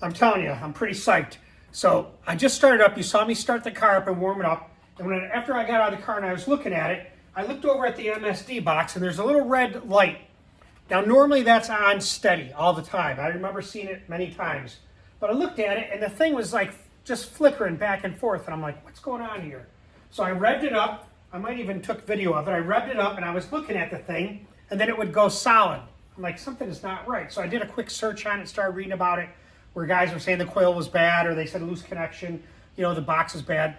I'm telling you, I'm pretty psyched. So I just started up. You saw me start the car up and warm it up. And after I got out of the car and I was looking at it, I looked over at the MSD box and there's a little red light. Now normally that's on steady all the time. I remember seeing it many times. But I looked at it and the thing was like just flickering back and forth. And I'm like, what's going on here? So I revved it up. I might even took video of it. I revved it up and I was looking at the thing and then it would go solid. I'm like, something is not right. So I did a quick search on it, started reading about it, where guys were saying the coil was bad or they said loose connection, you know, the box is bad,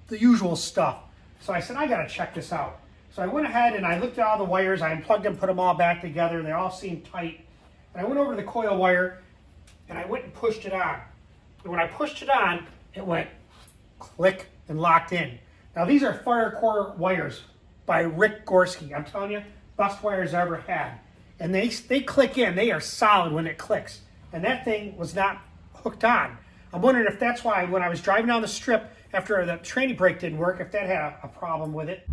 the usual stuff. So I said, I got to check this out. So I went ahead and I looked at all the wires. I unplugged them, put them all back together. They all seemed tight. And I went over to the coil wire and I went and pushed it on. And when I pushed it on, it went click and locked in. Now these are fire core wires by Rick Gorski. I'm telling you, best wires I ever had. And they click in. They are solid when it clicks. And that thing was not hooked on. I'm wondering if that's why when I was driving down the strip after the tranny brake didn't work, if that had a problem with it.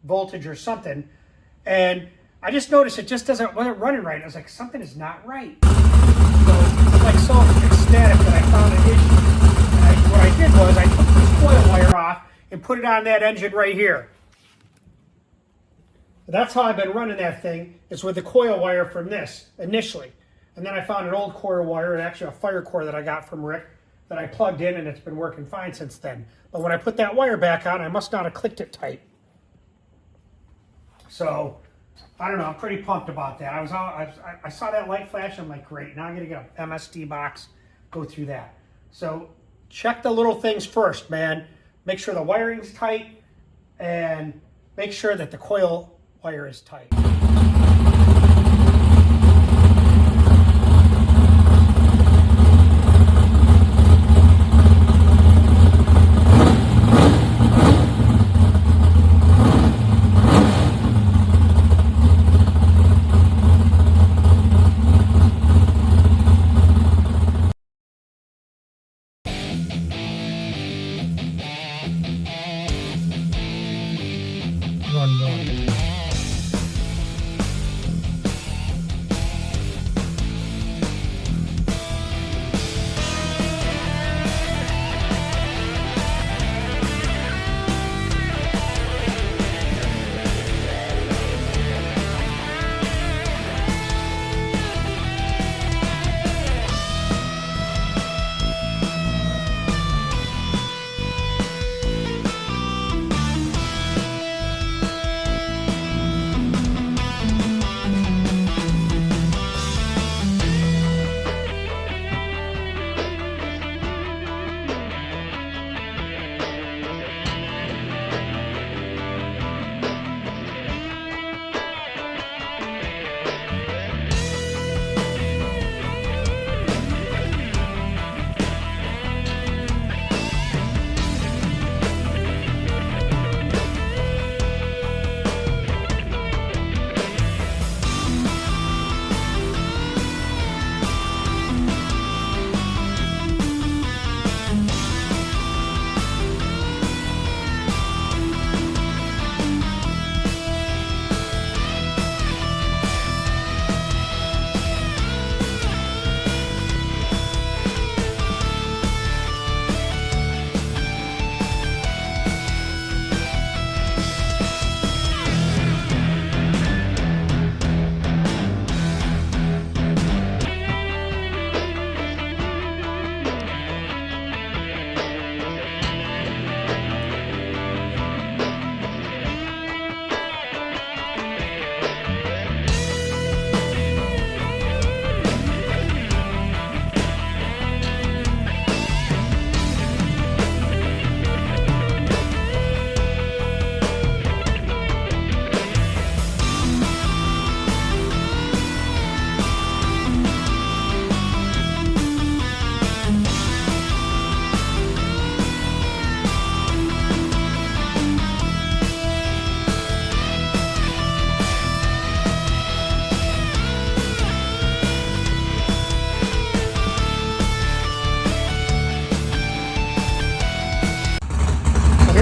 Voltage or something, and I just noticed it just wasn't running right. I was like, something is not right. So I'm like so ecstatic that I found an issue. And what I did was I took this coil wire off and put it on that engine right here. That's how I've been running that thing, is with the coil wire from this initially. And then I found an old coil wire, and actually a fire core that I got from Rick, that I plugged in, and it's been working fine since then. But when I put that wire back on, I must not have clicked it tight. So, I don't know, I'm pretty pumped about that. I saw that light flash, I'm like, great, now I'm gonna get an MSD box, go through that. So, check the little things first, man. Make sure the wiring's tight, and make sure that the coil wire is tight.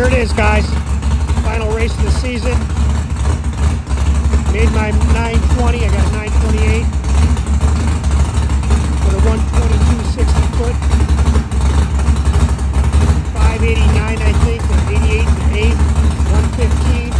There it is, guys. Final race of the season. Made my 920. I got a 928 with a 122 60 foot. 589, I think, or 88 and 8. 115.